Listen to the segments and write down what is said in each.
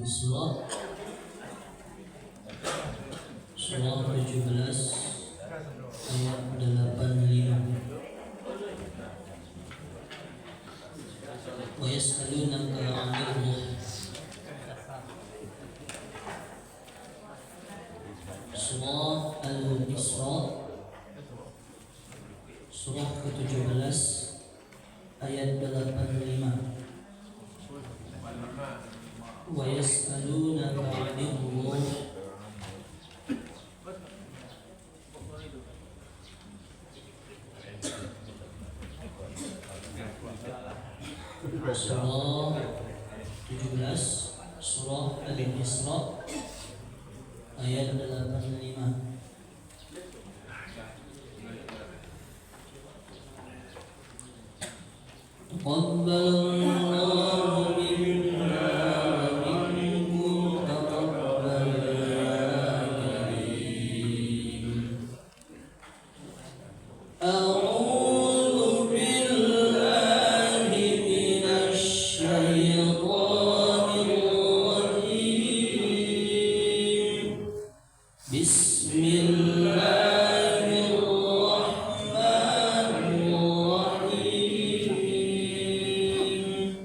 Al-Isra surah 17 ayat 85. Wa yas'alunaka 'anil ruh. Surah Al-Isra surah ke-17 ayat 85. Wa yas'alunaka 'anil ruh. Surah 17 surah Al-Isra ayat 85. Taqabbalallahu minna wa minkum taqabbal ya karim. A'udzu billahi minasy syaithanir rajim. Bismillahirrahmanirrahim.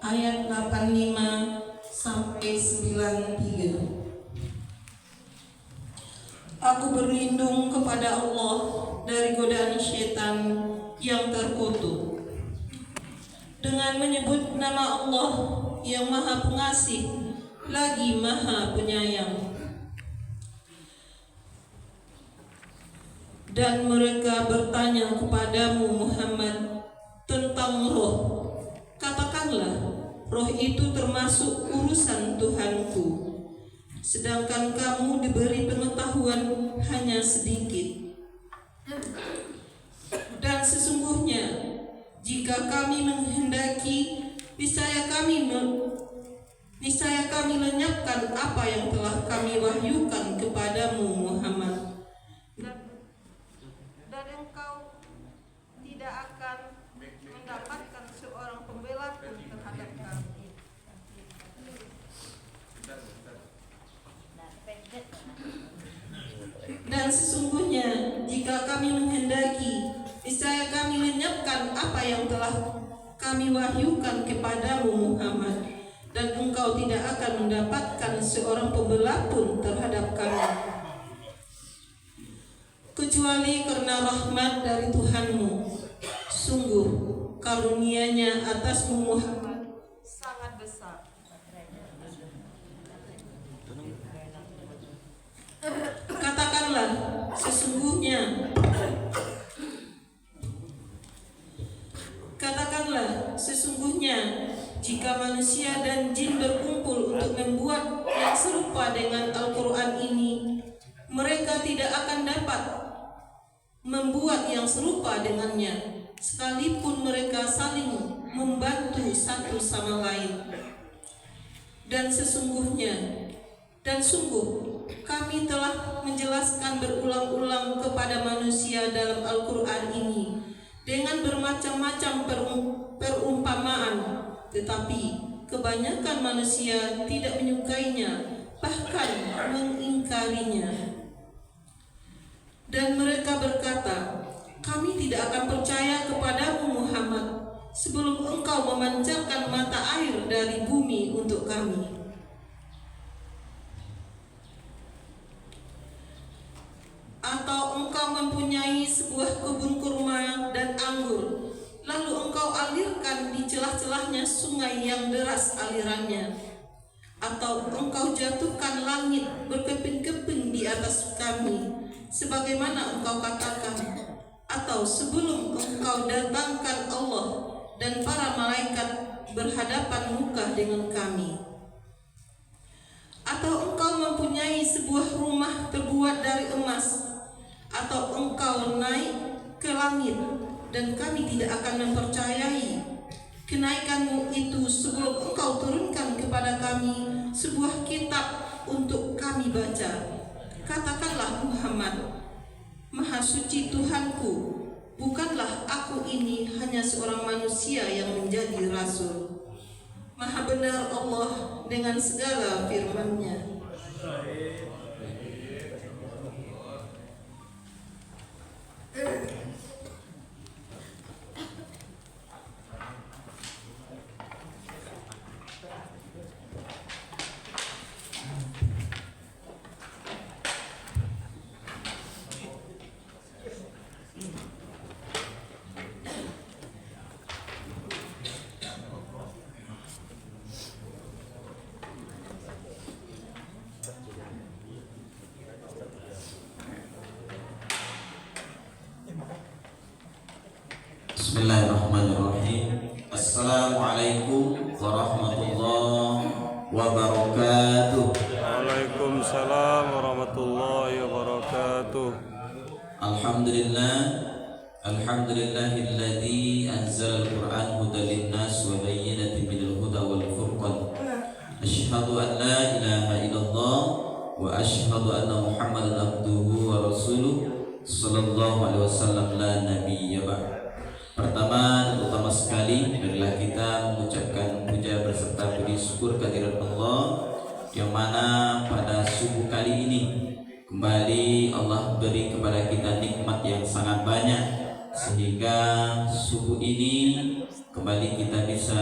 ayat 85 sampai 93. Aku berlindung kepada Allah dari godaan syaitan yang terkutuk dengan menyebut nama Allah yang Maha Pengasih lagi Maha Penyayang. Dan mereka bertanya kepadamu Muhammad tentang roh. Katakanlah, roh itu termasuk urusan Tuhanku, sedangkan kamu diberi pengetahuan hanya sedikit. Dan sesungguhnya jika kami menghendaki, niscaya kami lenyapkan apa yang telah kami wahyukan kepadamu Muhammad, dan engkau tidak akan mendapatkan seorang pembela pun terhadap kami. Dan sesungguhnya jika kami menghendaki, niscaya kami lenyapkan apa yang telah kami wahyukan kepadamu Muhammad, dan engkau tidak akan mendapatkan seorang pembela pun terhadap kami, kecuali karena rahmat dari Tuhanmu. Sungguh karunia-Nya atasmu Muhammad sangat besar. Katakanlah, sesungguhnya jika manusia dan jin berkumpul untuk membuat yang serupa dengan Al-Quran ini, mereka tidak akan dapat membuat yang serupa dengannya, sekalipun mereka saling membantu satu sama lain. Dan sungguh kami telah menjelaskan berulang-ulang kepada manusia dalam Al-Quran ini dengan bermacam-macam perumpamaan, tetapi kebanyakan manusia tidak menyukainya, bahkan mengingkarinya. Dan mereka berkata, kami tidak akan percaya kepadamu Muhammad sebelum engkau memancarkan mata air dari bumi untuk kami. Atau engkau mempunyai sebuah kebun kurma dan anggur, lalu engkau alirkan di celah-celahnya sungai yang deras alirannya. Atau engkau jatuhkan langit berkeping-keping di atas kami, sebagaimana engkau katakan. Atau sebelum engkau datangkan Allah dan para malaikat berhadapan muka dengan kami. Atau engkau mempunyai sebuah rumah terbuat dari emas, atau engkau naik ke langit dan kami tidak akan mempercayai kenaikanmu itu sebelum engkau turunkan kepada kami sebuah kitab untuk kami baca. Katakanlah Muhammad, Maha Suci Tuhanku, bukanlah aku ini hanya seorang manusia yang menjadi rasul. Maha benar Allah dengan segala firman-Nya. Bismillahirrahmanirrahim. Assalamualaikum warahmatullahi wabarakatuh. Waalaikumsalam warahmatullahi wabarakatuh. Alhamdulillahilladzi anzala al-Qur'an hudan lin-nas wa bayyinatin minal huda wal furqan. Asyhadu an la ilaha illallah wa asyhadu anna Muhammadan abduhu wa rasuluh sallallahu alaihi wasallam la nabiyya ba'd. Pertama dan utama sekali, marilah kita mengucapkan puja berserta puji syukur kehadirat Allah, yang mana pada subuh kali ini kembali Allah beri kepada kita nikmat yang sangat banyak, sehingga subuh ini kembali kita bisa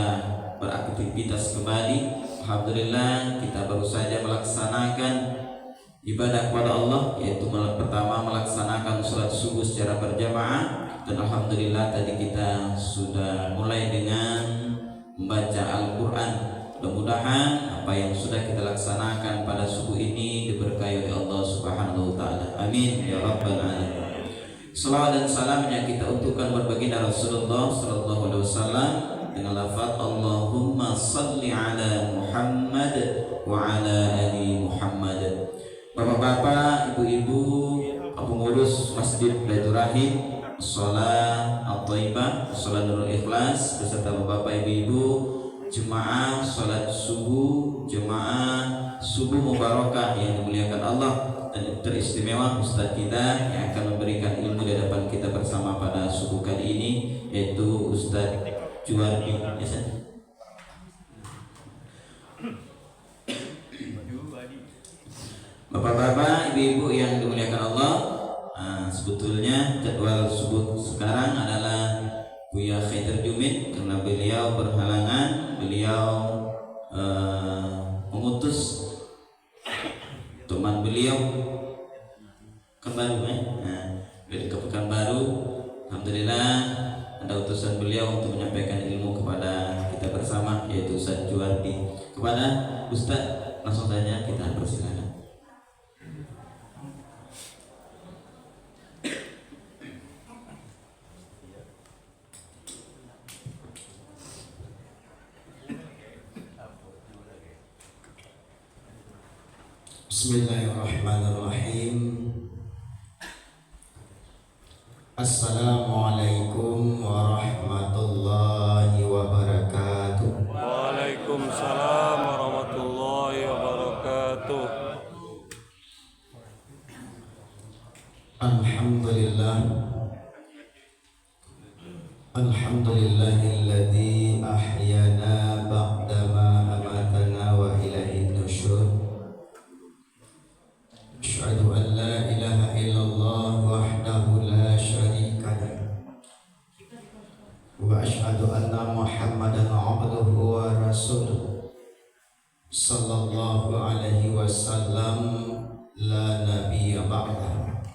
beraktivitas kembali. Alhamdulillah kita baru saja melaksanakan ibadah kepada Allah, yaitu pertama melaksanakan sholat subuh secara berjamaah, dan alhamdulillah tadi kita sudah mulai dengan membaca Al-Quran. Mudah-mudahan apa yang sudah kita laksanakan pada subuh ini diberkahi oleh Allah Subhanahu wa taala. Amin ya rabbal alamin. Salawat dan salamnya kita untukkan baginda Rasulullah sallallahu alaihi wasallam dengan lafaz Allahumma salli ala Muhammad wa ala ali Muhammad. Bapak-bapak, ibu-ibu, pengurus Masjid Baitur Rahim, Shalah At-Thaibah, Shalah Nurul Ikhlas beserta bapak ibu-ibu jemaah salat subuh, jemaah subuh mubarakah yang dimuliakan Allah, dan teristimewa Ustaz kita yang akan memberikan ilmu di hadapan kita bersama pada subuh kali ini, yaitu Ustaz Juwardi. Bapak-bapak, ibu-ibu yang dimuliakan Allah, sebetulnya jadwal subuh sekarang adalah Buya Khaidir Jumid, karena beliau berhalangan, beliau mengutus teman beliau ke Pekanbaru, ke Pekanbaru. Alhamdulillah ada utusan beliau untuk menyampaikan ilmu kepada kita bersama, yaitu Ustaz Juwardi. Kepada Ustaz langsung saja kita persilakan. Bismillahirrahmanirrahim. Assalamualaikum warahmatullahi wabarakatuh. Waalaikumsalam warahmatullahi wabarakatuh. Alhamdulillah. Alhamdulillahilladzi ahyana ba'dama amatana wa ilaihin nusyur. Asyhadu an la ilaha illallah wahdahu la syarika lah, wa asyhadu anna Muhammadan abduhu wa rasuluh sallallahu alaihi wasallam la nabiyya ba'dah.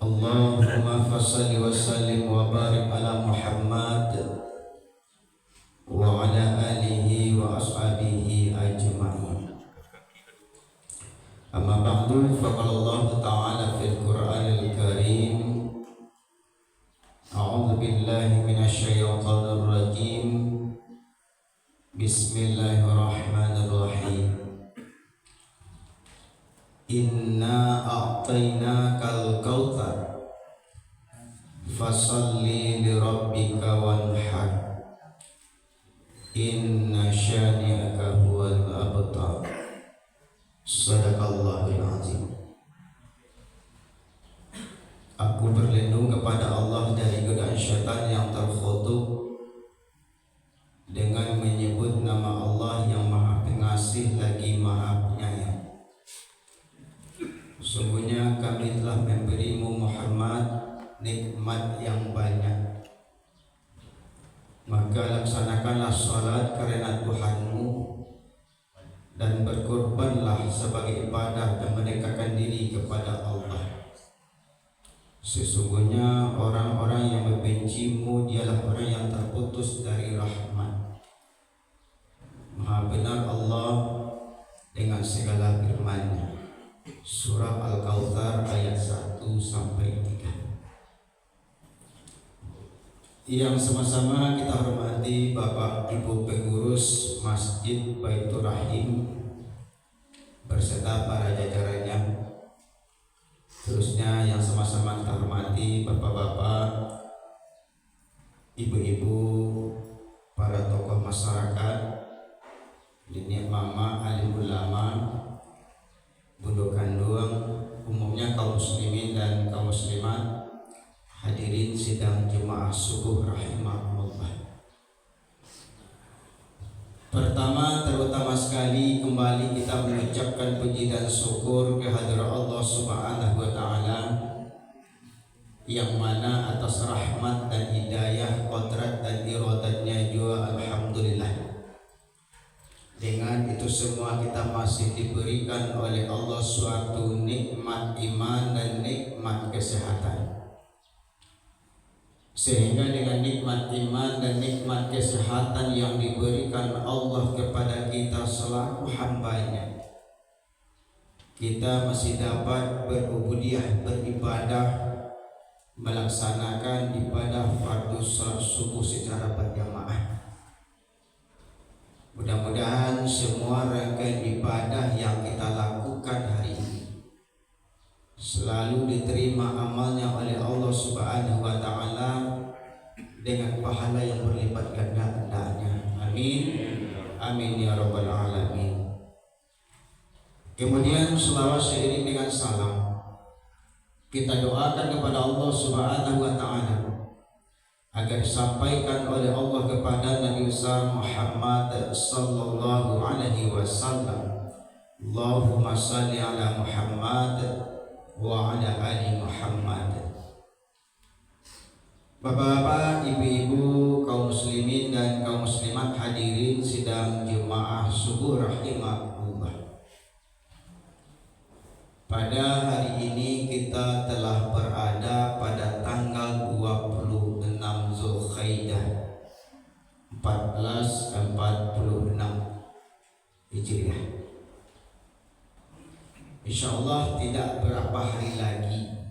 Allahumma fassalli wa sallim wa barik ala Muhammad wa ala alihi wa ashabihi ajma'in. Amma ba'du, faqala Allah ta'ala fil Qur'anil Karim, a'udzu billahi minasy syaithanir rajim. Bismillahirrahmanirrahim. Inna a'tainakal kautsar fasholli li rabbika wanhar inna syani'aka huwal abtar. Sadaqallahul azim. Aku berlindung kepada Allah dari godaan syaitan yang terkutuk dengan menyebut nama Allah yang Maha Pengasih lagi Maha Penyayang. Sungguhnya kami telah memberimu Muhammad nikmat yang banyak, maka laksanakanlah salat karena Tuhanmu dan berkorbanlah sebagai ibadah dan mendekatkan diri kepada Allah. Sesungguhnya orang-orang yang membencimu dialah orang yang terputus dari rahmat. Maha benar Allah dengan segala firman-Nya. Surah Al-Kautsar ayat 1 sampai 3. Yang sama-sama kita hormati Bapak Ibu pengurus Masjid Baitur Rahim beserta para jajarannya. Terusnya yang sama-sama kita hormati Bapak-bapak, Ibu-ibu, para tokoh masyarakat, Nenek Mama, alim ulama, Bunduk Kandung, umumnya kaum muslimin dan kaum muslimat, hadirin sidang jemaah subuh rahimahumullah. Pertama, terutama sekali kembali kita mengucapkan puji dan syukur kehadirat Allah Subhanahu wa taala, yang mana atas rahmat dan hidayah, qadrat dan iradatnya juga itu semua kita masih diberikan oleh Allah suatu nikmat iman dan nikmat kesehatan. Sehingga dengan nikmat iman dan nikmat kesehatan yang diberikan Allah kepada kita selaku hambanya, kita masih dapat berubudiyah, beribadah, melaksanakan ibadah fardu salat subuh secara berjamaah. Mudah-mudahan semua rangkaian ibadah yang kita lakukan hari ini selalu diterima amalnya oleh Allah Subhanahu wa taala dengan pahala yang berlipat ganda hendaknya. Amin. Amin ya rabbal alamin. Kemudian selawat seiring dengan salam kita doakan kepada Allah Subhanahu wa taala agar disampaikan oleh Allah kepada Nabi besar Muhammad sallallahu alaihi wasallam. Allahumma shalli ala Muhammad wa ala ali Muhammad. Bapak-bapak, ibu-ibu, kaum muslimin dan kaum muslimat hadirin sidang jemaah subuh rahimahullah. Pada hari ini kita telah berada pada tanggal 26 Zulkaidah 1446 Hijriah. InsyaAllah tidak berapa hari lagi,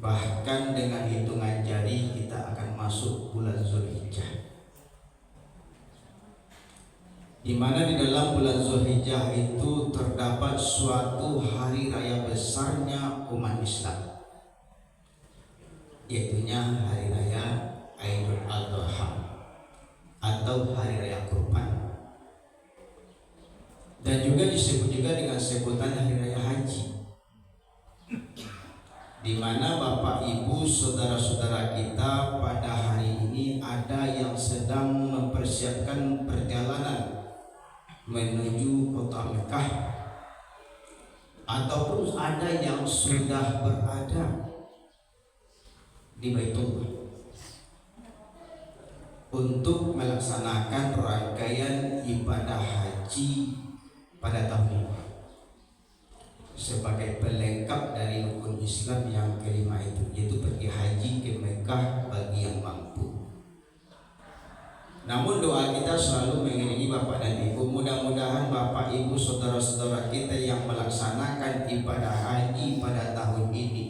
bahkan dengan hitungan jari kita akan masuk bulan Zulhijjah, di mana di dalam bulan Zulhijjah itu terdapat suatu hari raya besarnya umat Islam, yaitunya hari raya Idul Adha atau hari raya kurban, dan juga disebut juga dengan sebutan hari raya haji, di mana Bapak Ibu saudara-saudara kita pada hari ini ada yang sedang mempersiapkan perjalanan menuju kota Mekah, ataupun ada yang sudah berada di Baitullah untuk melaksanakan rangkaian ibadah haji pada tahun ini sebagai pelengkap dari rukun Islam yang kelima itu, yaitu pergi haji ke Mekah bagi yang mampu. Namun doa kita selalu mengiringi Bapak dan Ibu. Mudah-mudahan Bapak Ibu saudara-saudara kita yang melaksanakan ibadah haji pada tahun ini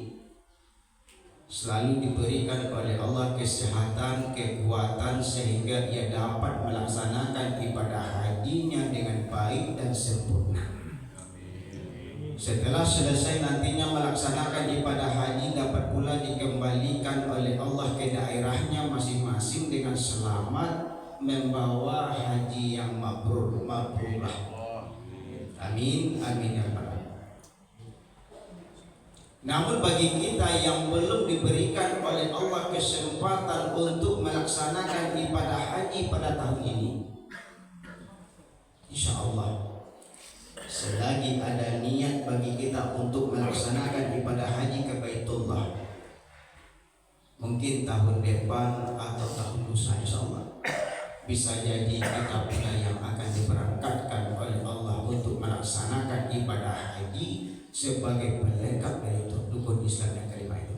selalu diberikan oleh Allah kesehatan, kekuatan, sehingga ia dapat melaksanakan ibadah hajinya dengan baik dan sempurna. Setelah selesai nantinya melaksanakan ibadah haji, dapat pula dikembalikan oleh Allah ke daerahnya masing-masing dengan selamat, membawa haji yang mabrur, mabrurah. Amin, amin ya rabbal alamin. Namun bagi kita yang belum diberikan oleh Allah kesempatan untuk melaksanakan ibadah haji pada tahun ini, insya Allah selagi ada niat bagi kita untuk melaksanakan ibadah haji ke Baitullah, mungkin tahun depan atau tahun lusa insya Allah bisa jadi kita pula yang akan diberangkatkan oleh Allah untuk melaksanakan ibadah haji sebagai pelengkap dari rukun Islam yang kelima itu.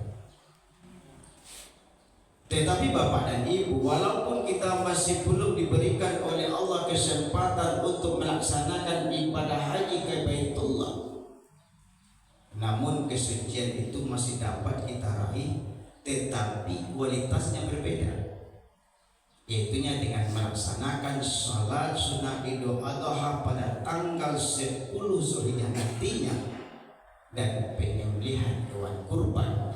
Tetapi Bapak dan Ibu, walaupun kita masih belum diberikan oleh Allah kesempatan untuk melaksanakan ibadah haji ke Baitullah, namun kesucian itu masih dapat kita raih, tetapi kualitasnya berbeda, yaitunya dengan melaksanakan salat sunnah Idul Adha pada tanggal 10 Zulhijjah nantinya, dan penyembelihan hewan kurban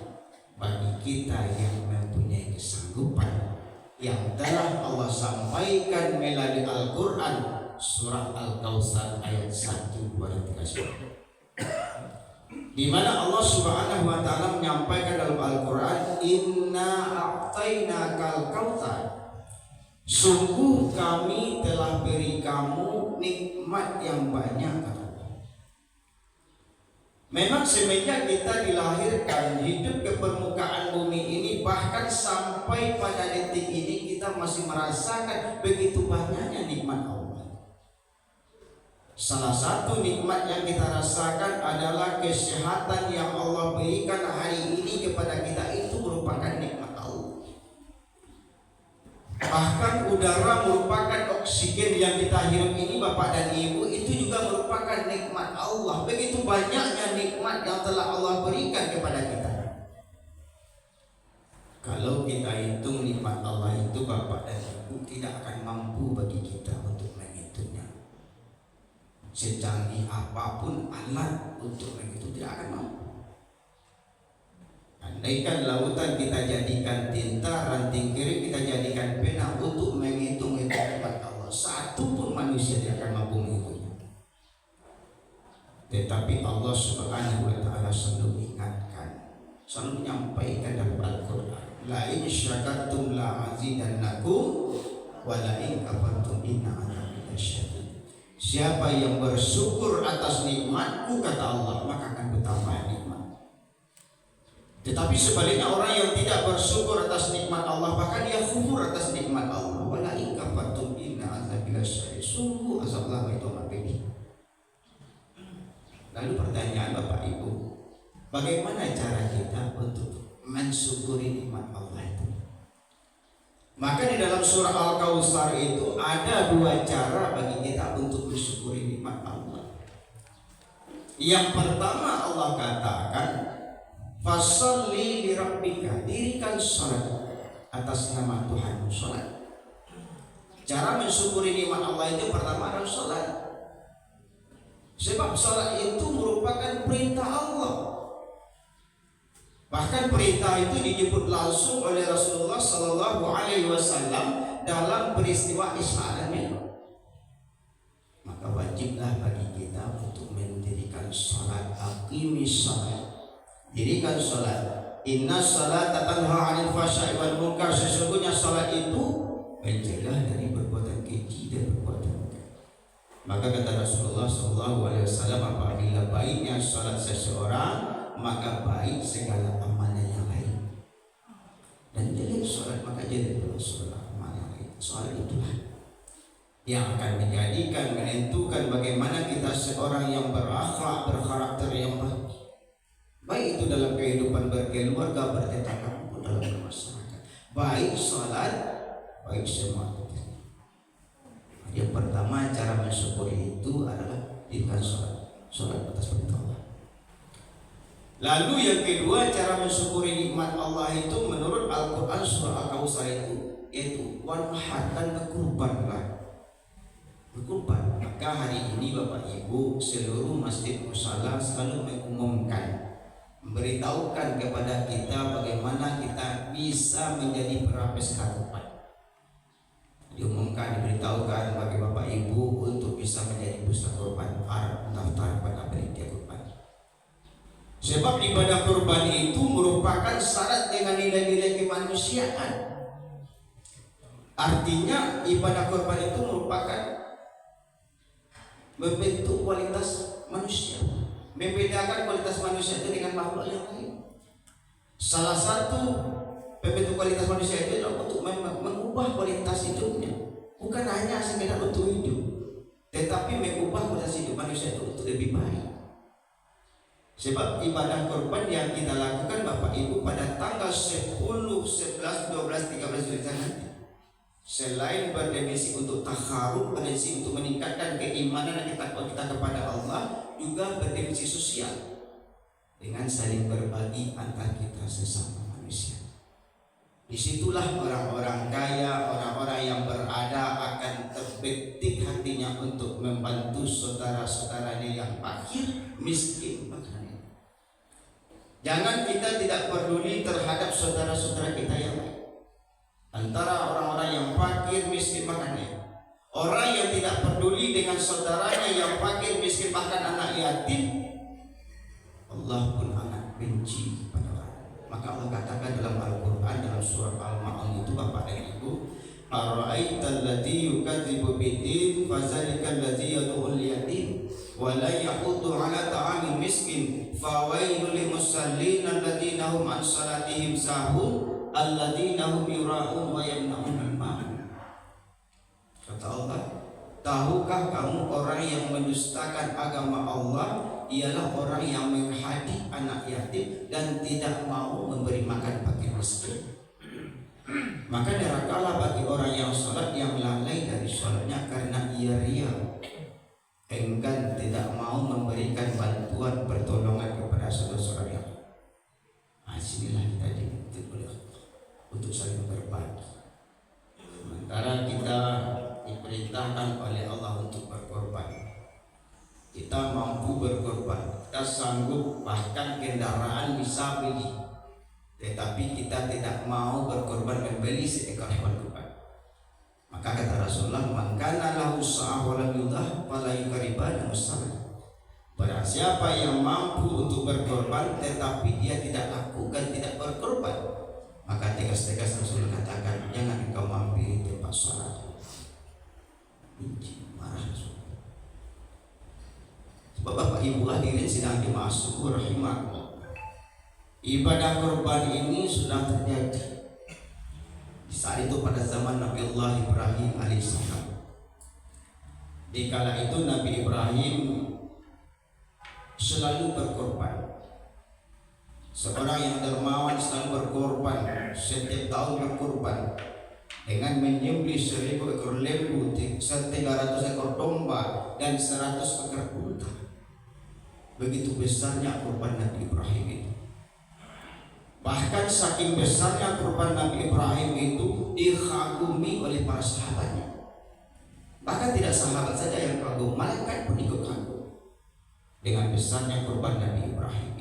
bagi kita yang mempunyai kesanggupan, yang telah Allah sampaikan melalui Al-Quran surah Al-Kautsar ayat 1, 2, dan 3, di mana Allah Subhanahu wa taala menyampaikan dalam Al-Quran, inna a'tainakal kautsar, sungguh kami telah beri kamu nikmat yang banyak. Memang semenjak kita dilahirkan hidup ke permukaan bumi ini, bahkan sampai pada detik ini kita masih merasakan begitu banyaknya nikmat Allah. Salah satu nikmat yang kita rasakan adalah kesehatan yang Allah berikan hari ini kepada kita, itu merupakan nikmat Allah. Bahkan udara merupakan oksigen yang kita hirup ini Bapak dan Ibu, itu juga merupakan nikmat Allah. Begitu banyaknya nikmat yang telah Allah berikan kepada kita. Kalau kita hitung nikmat Allah itu Bapak dan Ibu, tidak akan mampu bagi kita untuk menghitungnya. Secanggih apapun alat untuk menghitung tidak akan mampu. Andaikan lautan kita jadikan tinta, ranting kering kita jadikan pena untuk menghitung nikmat Allah, satu pun manusia tidak akan mampu menghitungnya. Tetapi Allah Subhanahu wa taala selalu ingatkan, selalu menyampaikan dalam Al-Qur'an, la in syakartum la azidannakum wa la in kafartum inna adzabi lasyadid. Siapa yang bersyukur atas nikmatku, kata Allah, maka akan bertambah nikmat. Tetapi sebaliknya orang yang tidak bersyukur atas nikmat Allah, bahkan dia kufur atas nikmat Allah, wa la in kafartum inna adzabi lasyadid. Sungguh azab Allah itu amat pedih. Lalu pertanyaan Bapak Ibu, bagaimana cara kita untuk mensyukuri nikmat Allah itu? Maka di dalam surah Al-Kautsar itu ada dua cara bagi kita untuk mensyukuri nikmat Allah. Yang pertama Allah katakan, fasholli li rabbika, dirikan salat atas nama Tuhan, salat. Cara mensyukuri nikmat Allah itu pertama adalah salat. Sebab salat itu merupakan perintah Allah. Bahkan perintah itu disebut langsung oleh Rasulullah Sallallahu Alaihi Wasallam dalam peristiwa Isra dan Mi'raj. Maka wajiblah bagi kita untuk mendirikan salat. Aqimis salat, dirikan salat. Inna salata tanha 'anil fahsya'i wal munkar. Sesungguhnya salat itu mencegah dari perbuatan keji dan perbuatan munkar. Maka kata Rasulullah Sallallahu Alaihi Wasallam, apabila baiknya salat seseorang, maka baik segala amalnya yang lain. Dan jelek salat, maka jelek pula segala amal yang lain. Salat itulah yang akan menjadikan, menentukan bagaimana kita seorang yang berakhlak, berkarakter yang baik. Baik itu dalam kehidupan berkeluarga, bertetangga maupun dalam bermasyarakat. Baik salat, baik semua. Yang pertama cara mensyukuri itu adalah dirikan salat atas perintah Allah. Lalu yang kedua cara mensyukuri nikmat Allah itu menurut Al-Quran surah Al-Kautsar itu yaitu wanhar, dan berkurbanlah. Berkurban. Maka hari ini Bapak Ibu seluruh masjid musala selalu mengumumkan, memberitahukan kepada kita bagaimana kita bisa menjadi perapeska kurban. Diumumkan, diberitahukan bagi Bapak Ibu untuk bisa menjadi peserta kurban, daftar pada panitia kurban. Sebab ibadah kurban itu merupakan syarat dengan nilai-nilai kemanusiaan. Artinya ibadah kurban itu merupakan membentuk kualitas manusia, membedakan kualitas manusia itu dengan makhluk yang lain. Salah satu pembentuk kualitas manusia itu adalah untuk mengubah kualitas hidupnya, bukan hanya sekedar untuk hidup, tetapi mengubah kualitas hidup manusia itu untuk lebih baik. Sebab ibadah kurban yang kita lakukan Bapak Ibu pada tanggal 10, 11, 12, 13 Zulhijjah nanti, selain berdemisi untuk takharub, berdemisi untuk meningkatkan keimanan dan ketakwaan kita kepada Allah, juga berdemisi sosial dengan saling berbagi antar kita sesama manusia. Disitulah orang-orang kaya, orang-orang yang berada akan terbetik hatinya untuk membantu saudara-saudaranya yang fakir, miskin, bahkan. Jangan kita tidak peduli terhadap saudara-saudara kita yang lain. Antara orang-orang yang fakir, miskin, bahkan orang yang tidak peduli dengan saudaranya yang fakir, miskin, bahkan anak yatim, Allah pun amat benci pada orang. Maka Allah katakan dalam Al-Quran, dalam surah Al-Ma'un itu Bapak dan Ibu, ara'aital ladzi yukadzibu bid-din fadzalikal ladzi yad'ul yatim wa la yahuddu 'ala ta'amil miskin fawailul lil musallin alladzina hum an salatihim sahun alladzina hum yura'un wa yamna'un al-ma'un. Kata Allah, tahukah kamu orang yang mendustakan agama Allah ialah orang yang menghadi anak yatim dan tidak mau memberi makan fakir miskin. Maka nerakalah bagi orang yang sholat yang lalai dari sholatnya karena ia ria, enggan tidak mau memberikan bantuan pertolongan kepada saudara-saudara yang. Sinilah kita dibentuk oleh Allah untuk saling berbagi. Sementara kita diperintahkan oleh Allah untuk berkorban, kita mampu berkorban, kita sanggup bahkan kendaraan bisa beli, tetapi kita tidak mau berkorban membeli seekor hewan kurban. Maka kata Rasulullah, "Man kana lahu sa'ah wa lam yudah fala yukribanna musalla." Barang siapa yang mampu untuk berkorban tetapi dia tidak lakukan, tidak berkorban, maka tegas-tegas Rasulullah katakan, jangan engkau mampiri tempat sholat. Benci, marah Rasulullah. Sebab Bapak Ibu hadirin sidang jemaah syukur rahimahullah, ibadah korban ini sudah terjadi di saat itu pada zaman Nabi Allah Ibrahim alaihissalam. Di kala itu Nabi Ibrahim selalu berkorban. Seorang yang dermawan selalu berkorban, setiap tahun berkorban dengan menyembelih 1000 ekor lembu, 300 ekor domba dan 100 ekor unta. Begitu besarnya korban Nabi Ibrahim itu. Bahkan saking besarnya korban Nabi Ibrahim itu dikagumi oleh para sahabatnya. Bahkan tidak sahabat saja yang kagum, malaikat pun ikut kagum dengan besarnya korban Nabi Ibrahim.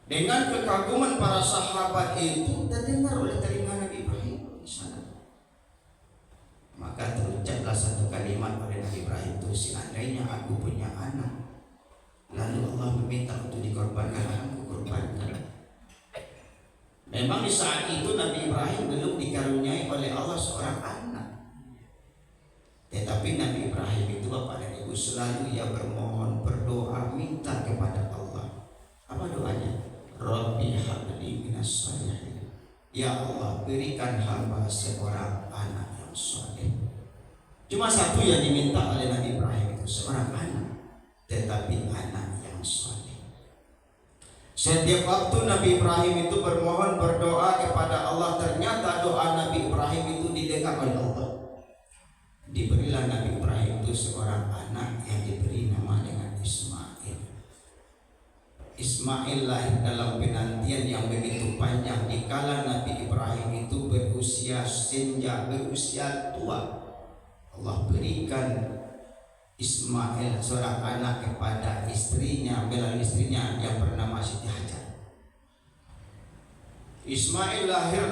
Dengan kekaguman para sahabat itu terdengar oleh telinga Nabi Ibrahim di sana. Maka terucaplah satu kalimat oleh Nabi Ibrahim itu, seandainya aku punya anak, lalu Allah meminta untuk dikorbankan, aku korbankan. Memang di saat itu Nabi Ibrahim belum dikaruniai oleh Allah seorang anak. Tetapi Nabi Ibrahim itu Bapak dan Ibu selalu ia bermohon, berdoa, minta kepada Allah. Apa doanya? Rabbi habli minas shalihin. Ya Allah, berikan hamba seorang anak yang saleh. Cuma satu yang diminta oleh Nabi Ibrahim itu, seorang anak, tetapi anak yang saleh. Setiap waktu Nabi Ibrahim itu bermohon, berdoa kepada Allah, ternyata doa Nabi Ibrahim itu didengar oleh Allah. Diberilah Nabi Ibrahim itu seorang anak yang diberi nama dengan Ismail. Ismail lahir dalam penantian yang begitu panjang dikala Nabi Ibrahim itu berusia senja, berusia tua. Allah berikan Ismail seorang anak kepada istrinya, melalui istrinya yang bernama Siti Hajar. Ismail lahir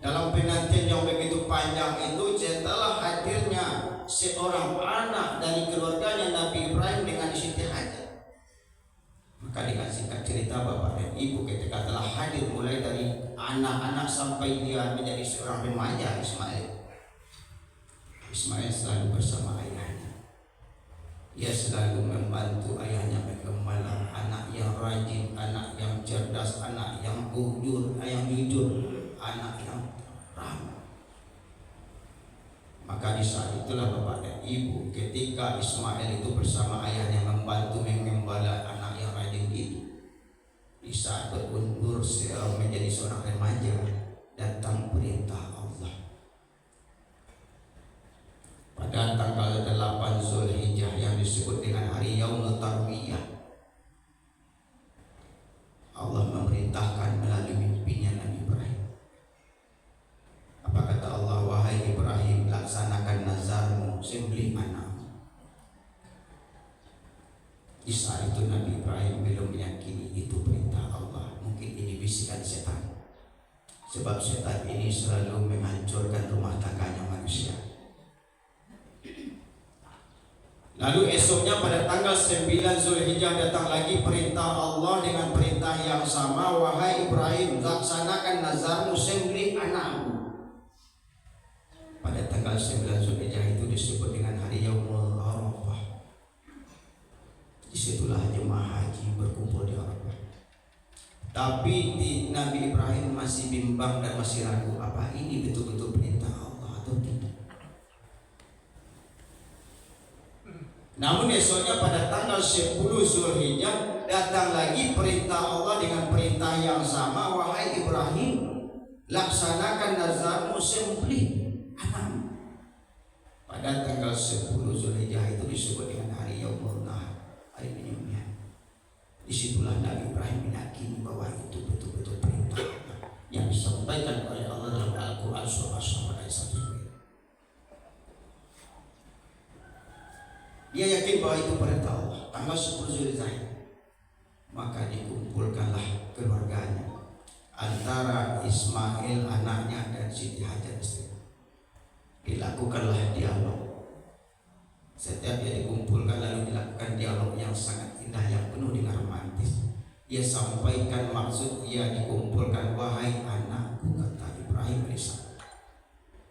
dalam penantian yang begitu panjang itu setelah hadirnya seorang anak dari keluarganya Nabi Ibrahim dengan Siti Hajar. Maka dengan singkat cerita Bapak dan Ibu, ketika telah hadir mulai dari anak-anak sampai dia menjadi seorang remaja, Ismail selalu bersama ayahnya. Ia selalu membantu ayahnya bergembala, anak yang rajin, anak yang cerdas, anak yang jujur, anak yang ramah. Maka di saat itulah Bapak dan Ibu, ketika Ismail itu bersama ayahnya membantu mengembala anak yang rajin itu, di saat berumur menjadi seorang remaja, datang perintah Allah. Pada tanggal 8 Zulhijjah yang disebut dengan hari Yaumul Tarwiyah, Allah memerintahkan melalui mimpinya Nabi Ibrahim. Apa kata Allah? Wahai Ibrahim, laksanakan nazarmu, sembelih anakmu. Di saat itu Nabi Ibrahim belum meyakini itu perintah Allah. Mungkin ini bisikan setan, sebab setan ini selalu menghancurkan rumah tangganya manusia. Lalu esoknya pada tanggal 9 Zulhijjah datang lagi perintah Allah dengan perintah yang sama. Wahai Ibrahim, laksanakan nazarmu, sembelih anakmu. Pada tanggal 9 Zulhijjah itu disebut dengan hari Yaumul Arafah. Disitulah jemaah haji berkumpul di Arafah. Tapi Nabi Ibrahim masih bimbang dan masih ragu, apa ini betul-betul perintah Allah atau tidak. Namun esoknya pada tanggal 10 Zulhijjah datang lagi perintah Allah dengan perintah yang sama, wahai Ibrahim, laksanakan nazarmu, sembelih anakmu. Pada tanggal 10 Zulhijjah itu disebut dengan hari Yaumul Nahar, hari penyembelihan. Disitulah Nabi Ibrahim meyakini bahwa itu betul-betul perintah yang disampaikan oleh Allah dalam Al-Quran surah As-Saffat ayat 1. Dia yakin bahwa itu perintah Allah. Tanggal 10 Zulhijjah, maka dikumpulkanlah keluarganya, antara Ismail anaknya dan Siti Hajar istri. Dilakukanlah dialog. Setiap dia dikumpulkan lalu dilakukan dialog yang sangat indah, yang penuh dengan romantis. Ia sampaikan maksud ia dikumpulkan, wahai anakku, kata Ibrahim AS,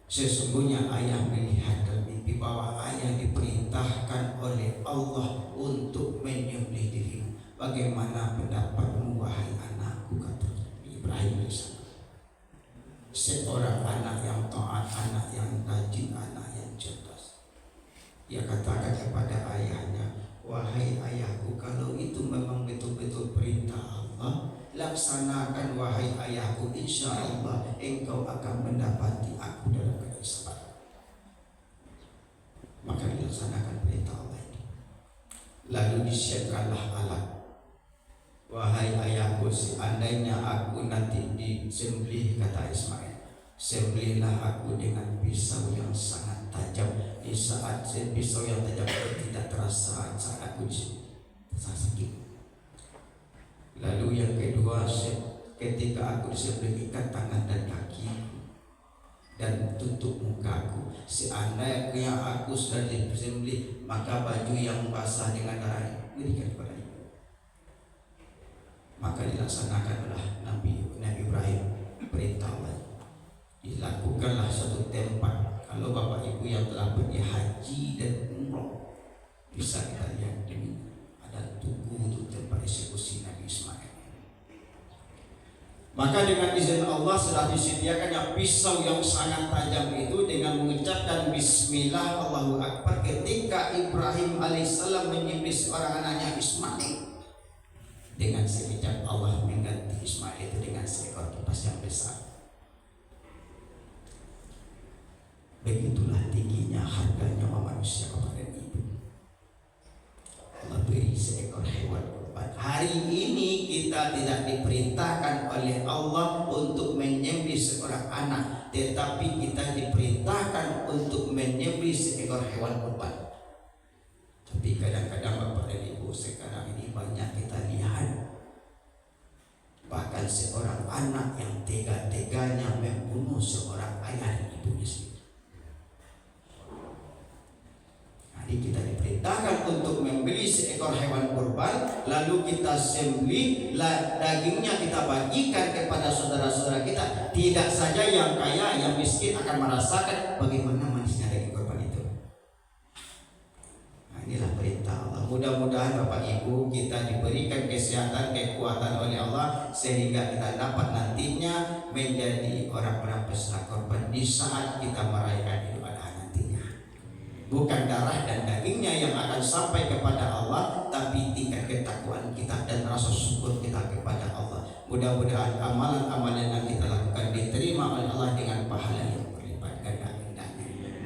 sesungguhnya ayah melihat dan mimpi bahwa ayah diperintahkan oleh Allah untuk menyembelih dirimu. Bagaimana pendapatmu, wahai anakku, kata Ibrahim AS. Seorang anak yang taat, anak yang rajin, anak yang cerdas. Ia katakan kepada ayahnya, wahai ayahku, kalau itu memang betul-betul perintah Allah, laksanakan wahai ayahku, insya Allah engkau akan mendapati aku dalam keadaan sabar. Maka dilaksanakan perintah Allah ini. Lalu disiapkanlah alat. Wahai ayahku, seandainya aku nanti disembelih, kata Ismail, sembelihlah aku dengan pisau yang sangat tajam. Di saat pisau yang tajam itu tidak terasa saat aku disembelih, terasa sakit. Lalu yang kedua, ketika aku disembelih, ikat tangan dan kaki dan tutup mukaku. Seandainya aku sudah disembelih, maka baju yang basah dengan darah berikan kepada ibu. Maka dilaksanakanlah Nabi Ibrahim perintah Allah. Dilakukanlah satu tempat. Kalau bapak ibu yang telah pergi haji dan umroh, bisa kita lihat ini ada tugu untuk tempat eksekusi Nabi Ismail. Maka dengan izin Allah sudah disediakannya pisau yang sangat tajam itu, dengan mengucapkan Bismillah Allahu Akbar ketika Ibrahim alaihissalam menyembelih seorang anaknya Ismail. Dengan sekejap Allah mengganti Ismail itu dengan seekor kipas yang besar. Begitulah tingginya harga nyawa manusia kepada ibu. Allah beri seekor hewan kurban. Hari ini kita tidak diperintahkan oleh Allah untuk menyembelih seorang anak, tetapi kita diperintahkan untuk menyembelih seekor hewan kurban. Tapi kadang-kadang Bapak dan Ibu, sekarang ini banyak kita lihat bahkan seorang anak yang tega-teganya membunuh seorang ayah dan ibunya sendiri. Jadi kita diperintahkan untuk membeli seekor hewan kurban, lalu kita sembelih, dagingnya kita bagikan kepada saudara-saudara kita. Tidak saja yang kaya, yang miskin akan merasakan bagaimana manisnya daging kurban itu. Nah, inilah perintah Allah. Mudah-mudahan Bapak Ibu kita diberikan kesehatan, kekuatan oleh Allah, sehingga kita dapat nantinya menjadi orang-orang peserta korban di saat kita merayakan Idul Adha nantinya. Bukan darah dan dagingnya yang akan sampai kepada Allah, tapi tingkat ketakwaan kita dan rasa syukur kita kepada Allah. Mudah-mudahan amalan-amalan yang kita lakukan diterima oleh Allah dengan pahala yang berlipat ganda.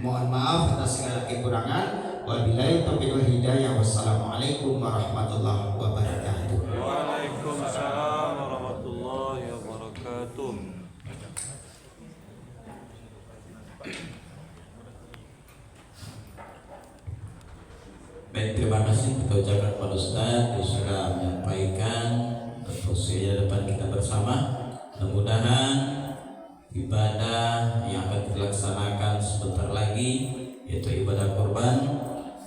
Mohon maaf atas segala kekurangan. Wabillahi taufiq wal hidayah. Wassalamualaikum warahmatullahi wabarakatuh. Waalaikumsalam warahmatullahi wabarakatuh. Baik, terima kasih kita ucapkan kepada Ustaz yang sudah menyampaikan tausiah depan kita bersama. Mudah-mudahan ibadah yang akan dilaksanakan sebentar lagi, yaitu ibadah kurban,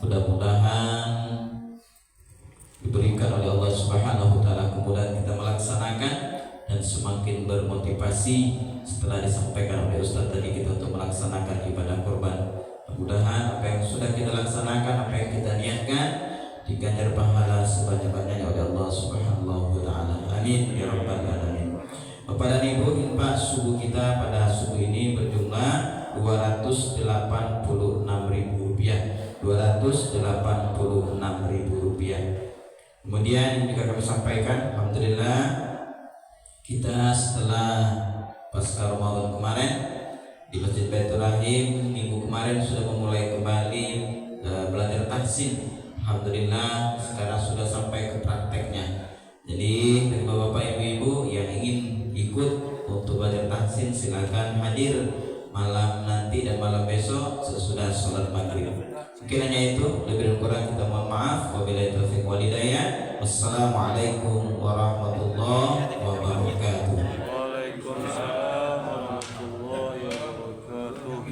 mudah-mudahan diberikan oleh Allah Subhanahu wa taala kemudahan kita melaksanakan dan semakin bermotivasi setelah disampaikan oleh Ustaz tadi kita untuk melaksanakan ibadah kurban. Mudah-mudahan apa yang sudah kita laksanakan, apa yang kita niatkan diganjar pahala sebanyak-banyaknya oleh Allah Subhanahu wa taala. Amin ya rabbal alamin. Bapak dan Ibu, infak subuh kita pada subuh ini berjumlah Rp286.000. Kemudian juga kami sampaikan, alhamdulillah kita setelah pasca Ramadan kemarin di Masjid Baitur Rahim minggu kemarin sudah memulai kembali belajar tahsin. Alhamdulillah sekarang sudah sampai ke prakteknya. Jadi dari bapak-bapak ibu-ibu yang ingin ikut untuk belajar tahsin silakan hadir malam nanti dan malam besok sesudah sholat maghrib. Sekiranya itu lebih kurang kita mohon maaf. Wabillahi taufiq wal hidayah. Wassalamualaikum warahmatullahi wabarakatuh. Waalaikumsalam warahmatullahi wabarakatuh.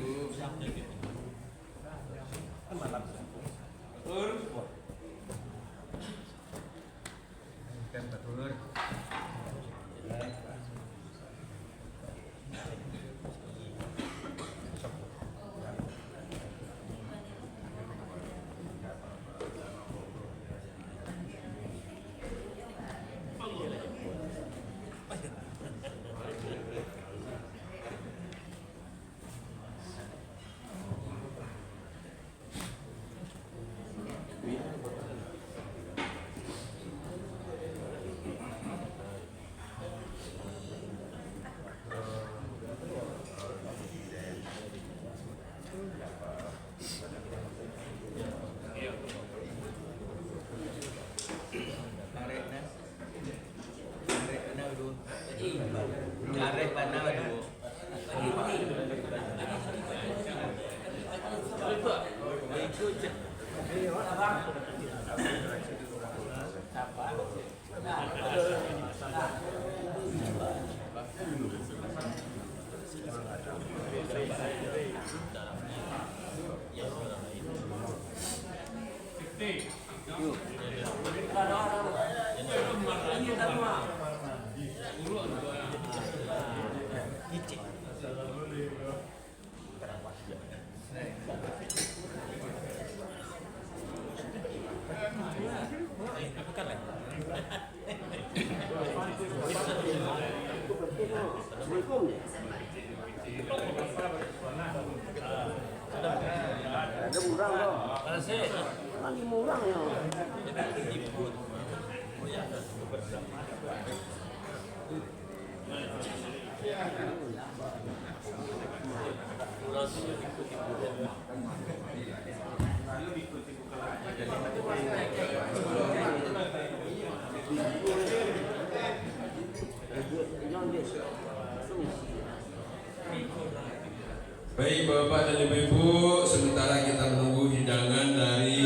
Baik Bapak dan Ibu-ibu, sementara kita menunggu hidangan dari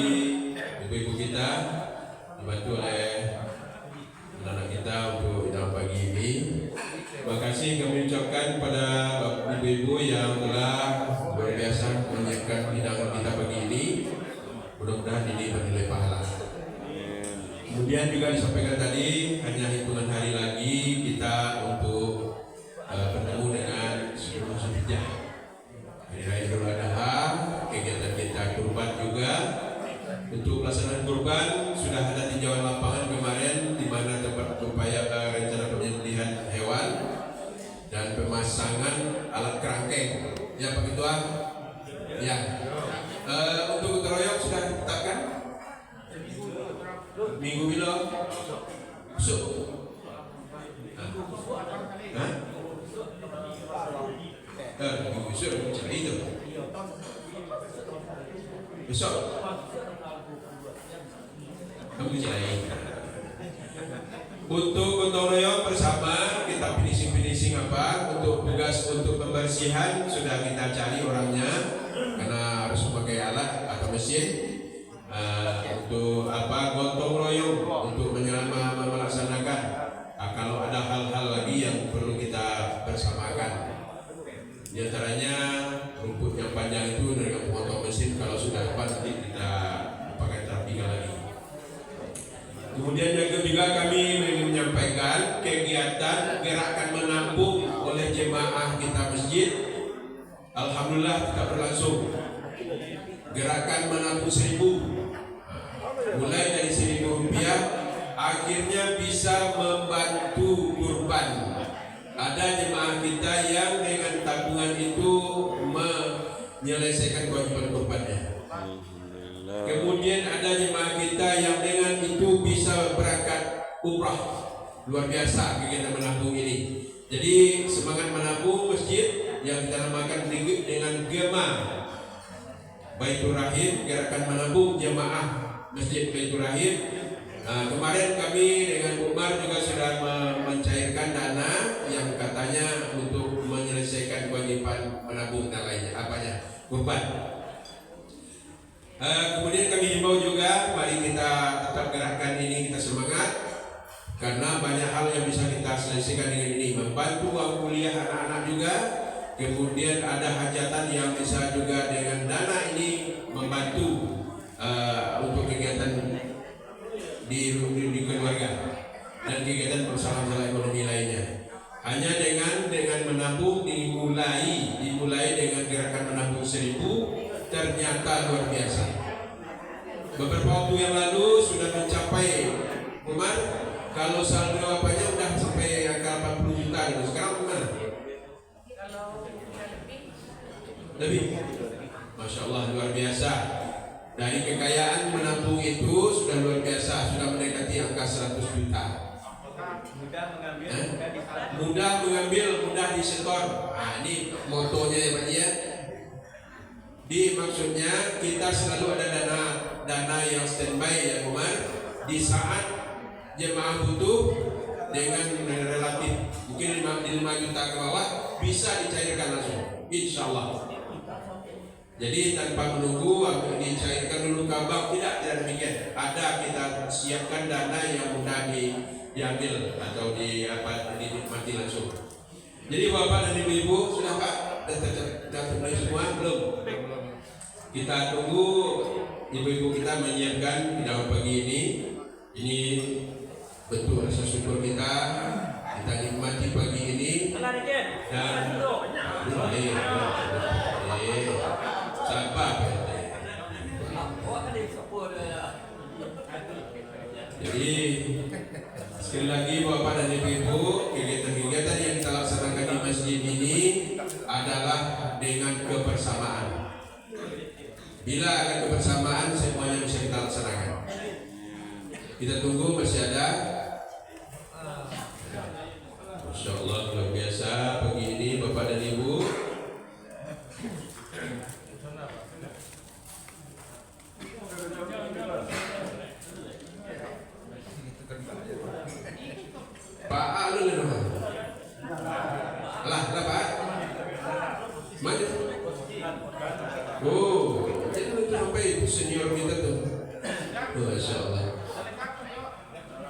ibu-ibu kita dibantu oleh anak kita untuk hidangan pagi ini. Terima kasih kami ucapkan pada Bapak Ibu-ibu yang telah luar biasa menyiapkan hidangan kita pagi ini. Mudah-mudahan ini bernilai pahala. Kemudian juga disampaikan tadi hanya hitungan hari lagi kita untuk bertemu dengan seluruh Zulhijjah. Hari Raya Idul Adha, kegiatan kita kurban juga. Untuk pelaksanaan kurban sudah ada tinjauan lapangan kemarin di mana tempat upaya rencana penyembelihan hewan dan pemasangan alat kerangkeng. Ya Pak Ketua. Ya. Untuk keroyok sudah ditetapkan? Minggu bila? Besok. Hah? Minggu besok macam itu. Besok. Kamu cari. Untuk gotong royong bersama kita finishing apa untuk tugas untuk pembersihan sudah kita cari orangnya karena harus memakai alat atau mesin. Untuk apa gotong royong untuk melaksanakan kalau ada hal-hal lagi yang perlu kita bersamakan. Di antaranya rumput yang panjang itu dengan potong mesin kalau sudah dapat nanti kita pakai tahap 3 lagi. Kemudian yang ketiga kami ingin menyampaikan kegiatan gerakan menampung oleh jemaah kita masjid. Alhamdulillah tetap berlangsung. Gerakan menampung 1000 mulai dari 1.000 rupiah akhirnya bisa membantu kurban. Ada jemaah kita yang dengan tabungan itu menyelesaikan kewajiban kurbannya. Kemudian ada jemaah kita yang dengan itu bisa luar biasa kegiatan menabung ini. Jadi semangat menabung masjid yang kita namakan dengan GEMA, Baitur Rahim, gerakan menabung jemaah Masjid Baitur Rahim. Kemarin kami dengan Umar juga sudah mencairkan dana yang katanya untuk menyelesaikan kewajiban menabung dan lainnya, kurban. Kemudian kami himbau juga, mari kita tetap gerakkan ini, kita semangat, karena banyak hal yang bisa kita selesaikan dengan ini. Membantu uang kuliah anak-anak juga. Kemudian ada hajatan yang bisa juga dengan dana ini membantu untuk kegiatan di keluarga dan kegiatan perusahaan ekonomi lainnya. Hanya dengan menabung dimulai dengan gerakan menabung 1000, ternyata luar biasa. Beberapa waktu yang lalu sudah mencapai, Umar, kalau saldo apanya udah sampai angka 40 juta gitu. Sekarang gimana? Lebih. Masya Allah, luar biasa. Dari kekayaan menabung itu sudah luar biasa, sudah mendekati angka 100 juta. Mudah mengambil, mudah disetor. Ini motonya ya Pak ya. Maksudnya kita selalu ada dana yang standby ya Umar. Di saat jemaah butuh dengan relatif mungkin 5 juta ke bawah bisa dicairkan langsung, insya Allah. Jadi tanpa menunggu dicairkan dulu ke bank, tidak demikian. Ada kita siapkan dana yang mudah diambil atau dinikmati langsung. Jadi bapak dan ibu-ibu sudah Pak terpenuhi semua belum? Kita tunggu ibu-ibu kita menyiapkan hidangan pagi ini. Ini bentuk rasa syukur kita nikmati pagi ini dan sabar. Jadi sekali lagi Bapak dan Ibu, kegiatan-kegiatan yang kita laksanakan di masjid ini adalah dengan kebersamaan. Bila ada kebersamaan, semuanya bisa kita laksanakan. Kita tunggu, masih ada. Masya Allah, luar biasa pagi ini Bapak dan Ibu. Pak Alun lah Pak mana? Oh, itu sampai senior kita tuh. Masya Allah.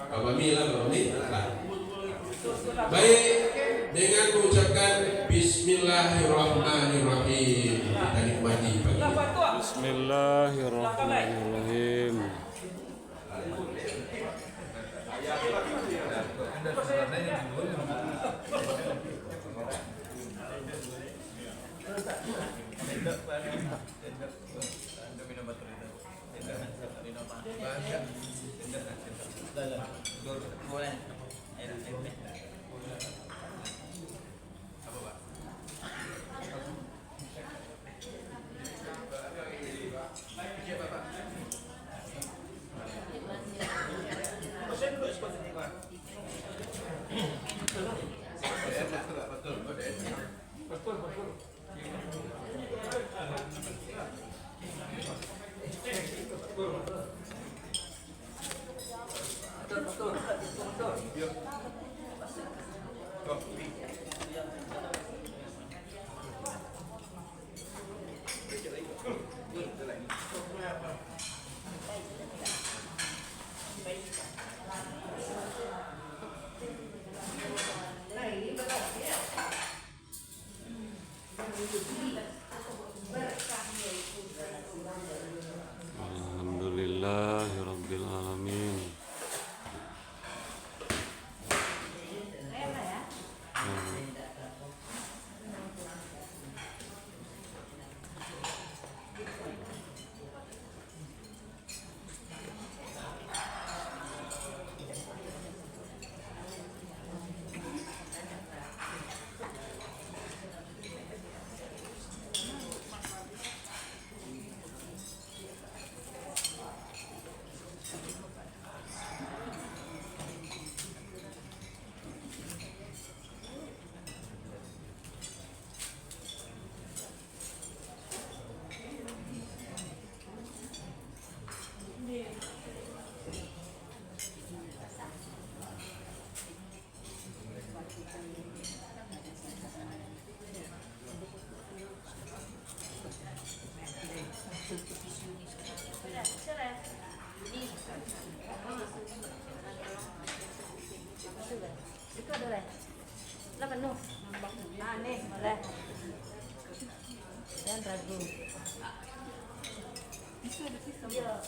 Bapak Mila. Baik, dengan mengucapkan Bismillahirrahmanirrahim, kita nikmati pagi. Bismillahirrahmanirrahim. Iya,